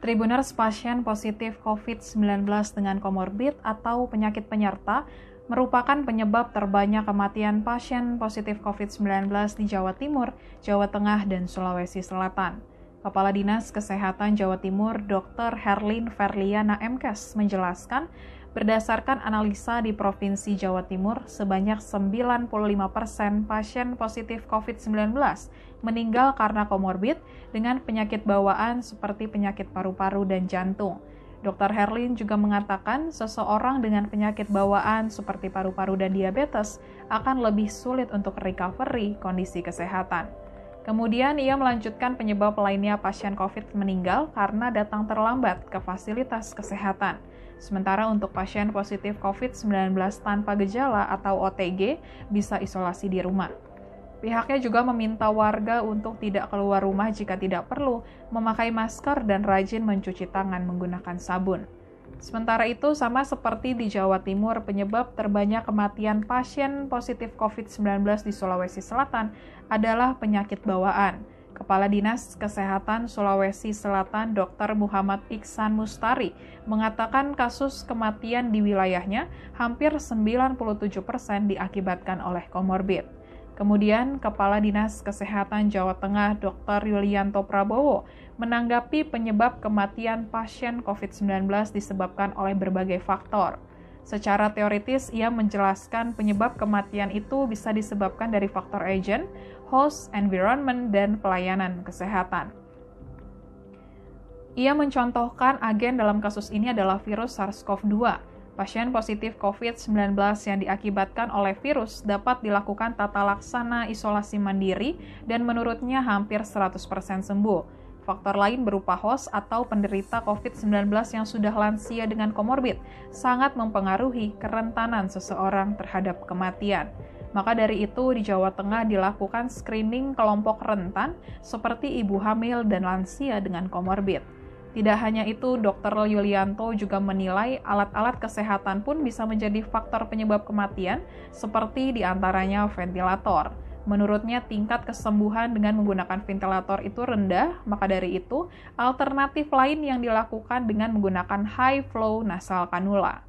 Tribuners pasien positif COVID-19 dengan komorbid atau penyakit penyerta merupakan penyebab terbanyak kematian pasien positif COVID-19 di Jawa Timur, Jawa Tengah, dan Sulawesi Selatan. Kepala Dinas Kesehatan Jawa Timur, Dr. Herlin Verliana MKes, menjelaskan, berdasarkan analisa di Provinsi Jawa Timur, sebanyak 95% pasien positif COVID-19 meninggal karena komorbid dengan penyakit bawaan seperti penyakit paru-paru dan jantung. Dr. Herlin juga mengatakan seseorang dengan penyakit bawaan seperti paru-paru dan diabetes akan lebih sulit untuk recovery kondisi kesehatan. Kemudian ia melanjutkan penyebab lainnya pasien COVID meninggal karena datang terlambat ke fasilitas kesehatan. Sementara untuk pasien positif COVID-19 tanpa gejala atau OTG bisa isolasi di rumah. Pihaknya juga meminta warga untuk tidak keluar rumah jika tidak perlu, memakai masker dan rajin mencuci tangan menggunakan sabun. Sementara itu, sama seperti di Jawa Timur, penyebab terbanyak kematian pasien positif COVID-19 di Sulawesi Selatan adalah penyakit bawaan. Kepala Dinas Kesehatan Sulawesi Selatan Dr. Muhammad Iksan Mustari mengatakan kasus kematian di wilayahnya hampir 97% diakibatkan oleh komorbid. Kemudian, Kepala Dinas Kesehatan Jawa Tengah Dr. Yulianto Prabowo menanggapi penyebab kematian pasien COVID-19 disebabkan oleh berbagai faktor. Secara teoritis, ia menjelaskan penyebab kematian itu bisa disebabkan dari faktor agent, host, environment, dan pelayanan kesehatan. Ia mencontohkan agen dalam kasus ini adalah virus SARS-CoV-2. Pasien positif COVID-19 yang diakibatkan oleh virus dapat dilakukan tata laksana isolasi mandiri dan menurutnya hampir 100% sembuh. Faktor lain berupa host atau penderita COVID-19 yang sudah lansia dengan komorbid sangat mempengaruhi kerentanan seseorang terhadap kematian. Maka dari itu, di Jawa Tengah dilakukan screening kelompok rentan seperti ibu hamil dan lansia dengan komorbid. Tidak hanya itu, Dr. Yulianto juga menilai alat-alat kesehatan pun bisa menjadi faktor penyebab kematian, seperti diantaranya ventilator. Menurutnya, tingkat kesembuhan dengan menggunakan ventilator itu rendah, maka dari itu, alternatif lain yang dilakukan dengan menggunakan high flow nasal cannula.